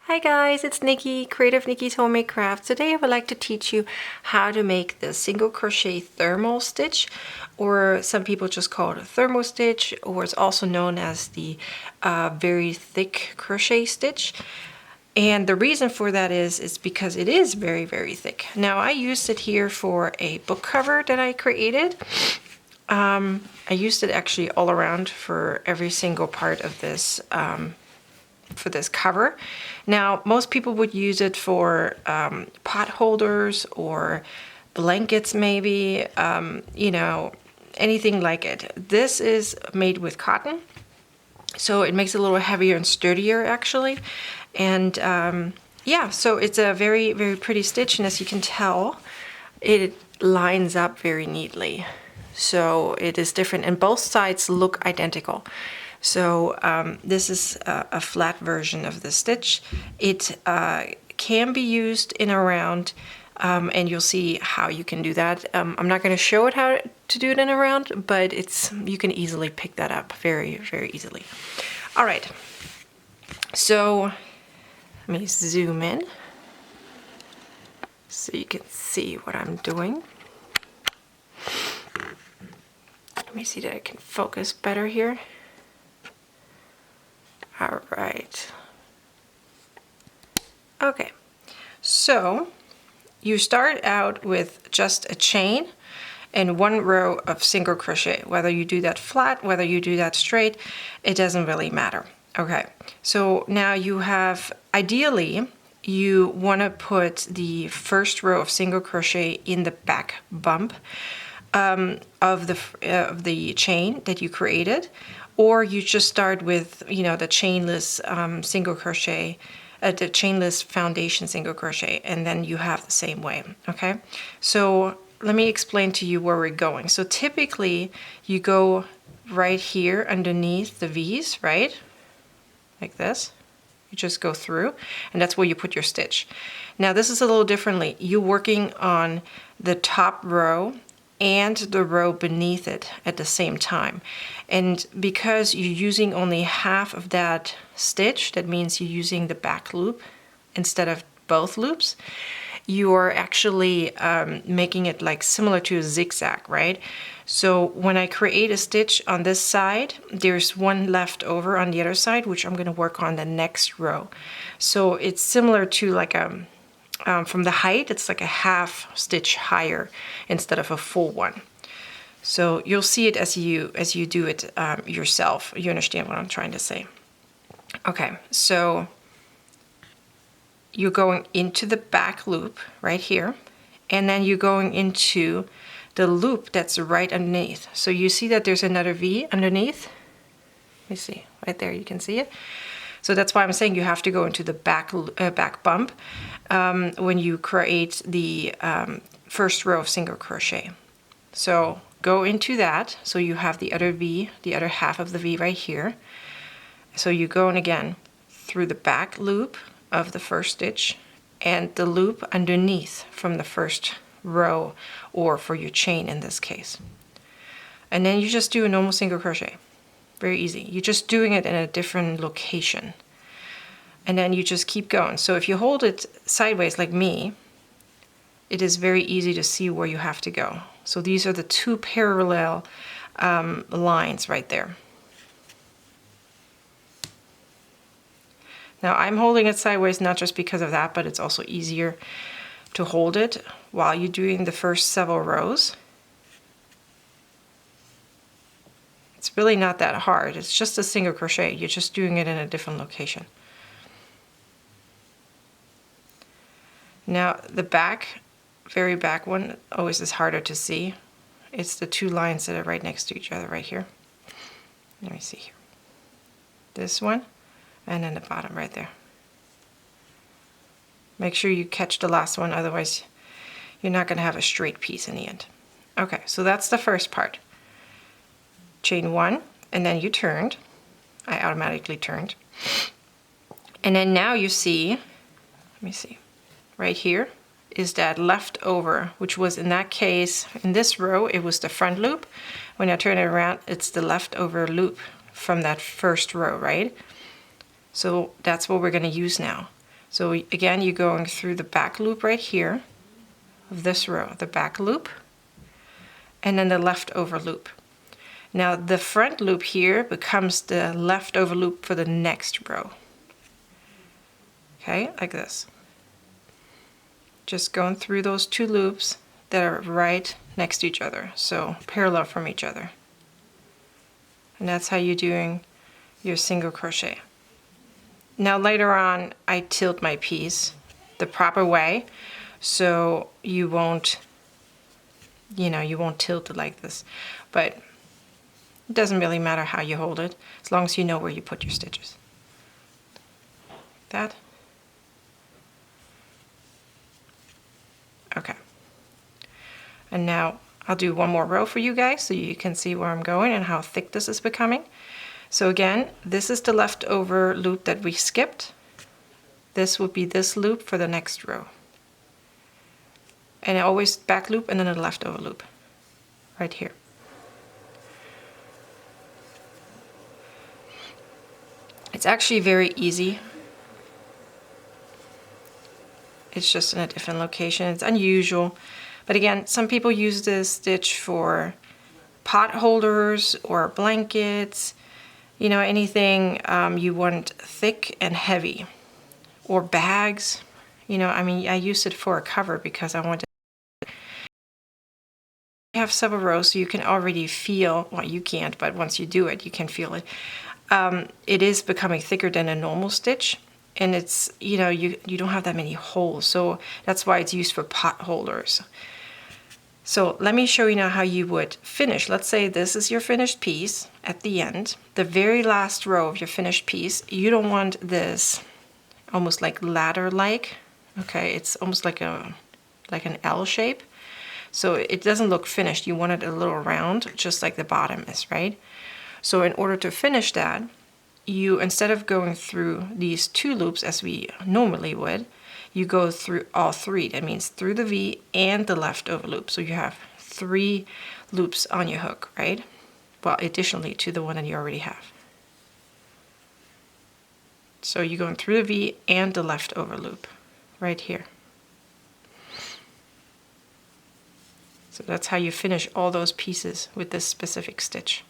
Hi guys, it's Nikki, Creative Nikki's Homemade Crafts. Today I would like to teach you how to make the single crochet thermal stitch, or some people just call it a thermal stitch, or it's also known as the very thick crochet stitch. And the reason for that is because it is very, very thick. Now I used it here for a book cover that I created. I used it actually all around for every single part of this for this cover. Now, most people would use it for pot holders or blankets maybe, you know, anything like it. This is made with cotton, so it makes it a little heavier and sturdier actually. And yeah, so it's a very, very pretty stitch, and as you can tell, it lines up very neatly. So it is different, and both sides look identical. So this is a flat version of the stitch. It can be used in a round, and you'll see how you can do that. I'm not going to show it how to do it in a round, but you can easily pick that up very, very easily. All right, so let me zoom in so you can see what I'm doing. Let me see that I can focus better here. All right. Okay, so you start out with just a chain and one row of single crochet. Whether you do that flat, whether you do that straight, it doesn't really matter. Okay, so now you have, ideally, you want to put the first row of single crochet in the back bump of the chain that you created. Or you just start with, you know, the chainless single crochet, the chainless foundation single crochet, and then you have the same way, okay? So let me explain to you where we're going. So typically you go right here underneath the V's, right? Like this. You just go through, and that's where you put your stitch. Now this is a little differently. You're working on the top row and the row beneath it at the same time. And because you're using only half of that stitch, that means you're using the back loop instead of both loops, you are actually making it like similar to a zigzag, right? So when I create a stitch on this side, there's one left over on the other side, which I'm going to work on the next row. So it's similar to like from the height, it's like a half stitch higher instead of a full one. So you'll see it as you do it yourself. You understand what I'm trying to say. Okay, so you're going into the back loop right here, and then you're going into the loop that's right underneath. So you see that there's another V underneath. Let me see, right there, you can see it. So that's why I'm saying you have to go into the back bump when you create the first row of single crochet. So go into that, so you have the other V, the other half of the V right here. So you're going again through the back loop of the first stitch and the loop underneath from the first row, or for your chain in this case. And then you just do a normal single crochet. Very easy. You're just doing it in a different location. And then you just keep going. So if you hold it sideways like me, it is very easy to see where you have to go. So these are the two parallel lines right there. Now I'm holding it sideways not just because of that, but it's also easier to hold it while you're doing the first several rows. It's really not that hard. It's just a single crochet. You're just doing it in a different location. Now the back, very back one, always is harder to see. It's the two lines that are right next to each other right here. Let me see here. This one, and then the bottom right there. Make sure you catch the last one, otherwise you're not going to have a straight piece in the end. Okay, so that's the first part. Chain one, and then you turned. I automatically turned. And then now you see, let me see, right here is that leftover, which was in that case, in this row, it was the front loop. When I turn it around, it's the leftover loop from that first row, right? So that's what we're going to use now. So again, you're going through the back loop right here of this row, the back loop, and then the leftover loop. Now the front loop here becomes the leftover loop for the next row. Okay, like this. Just going through those two loops that are right next to each other, so parallel from each other. And that's how you're doing your single crochet. Now later on, I tilt my piece the proper way, so you won't, you won't tilt it like this. But it doesn't really matter how you hold it, as long as you know where you put your stitches. Like that. Okay. And now I'll do one more row for you guys so you can see where I'm going and how thick this is becoming. So again, this is the leftover loop that we skipped. This would be this loop for the next row. And always back loop and then a leftover loop right here. It's actually very easy. It's just in a different location. It's unusual. But again, some people use this stitch for pot holders or blankets, anything you want thick and heavy, or bags. I use it for a cover because I want to have several rows so you can already feel, well, you can't, but once you do it, you can feel it. It is becoming thicker than a normal stitch. And it's, you don't have that many holes. So that's why it's used for pot holders. So let me show you now how you would finish. Let's say this is your finished piece at the end. The very last row of your finished piece, you don't want this almost like ladder-like. Okay, it's almost like an L shape. So it doesn't look finished. You want it a little round, just like the bottom is, right? So in order to finish that, you, instead of going through these two loops as we normally would, you go through all three. That means through the V and the leftover loop. So you have 3 loops on your hook, right? Well, additionally to the one that you already have. So you're going through the V and the leftover loop right here. So that's how you finish all those pieces with this specific stitch.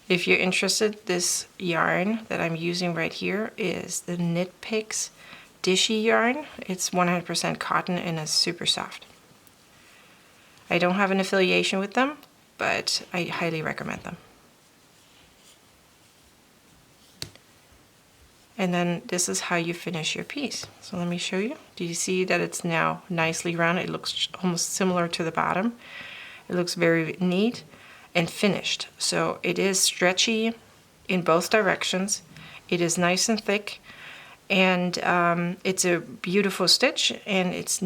If you're interested, this yarn that I'm using right here is the Knit Picks Dishy yarn. It's 100% cotton and it's super soft. I don't have an affiliation with them, but I highly recommend them. And then this is how you finish your piece. So let me show you. Do you see that it's now nicely rounded? It looks almost similar to the bottom. It looks very neat and finished. So it is stretchy in both directions. It is nice and thick, and it's a beautiful stitch, and it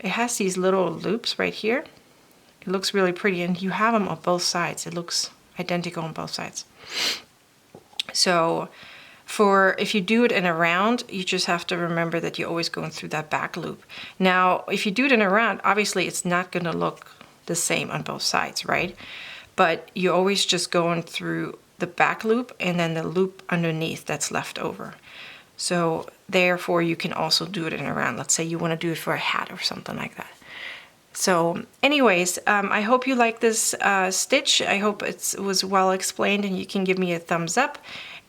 has these little loops right here. It looks really pretty, and you have them on both sides. It looks identical on both sides. So if you do it in a round, you just have to remember that you're always going through that back loop. Now, if you do it in a round, obviously it's not gonna look the same on both sides, right? But you're always just going through the back loop and then the loop underneath that's left over. So therefore you can also do it in a round. Let's say you want to do it for a hat or something like that. So anyways, I hope you like this stitch. I hope it was well explained, and you can give me a thumbs up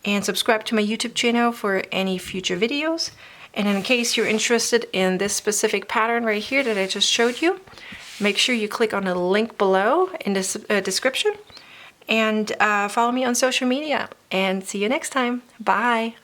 and subscribe to my YouTube channel for any future videos. And in case you're interested in this specific pattern right here that I just showed you, make sure you click on the link below in the description, and follow me on social media, and see you next time. Bye.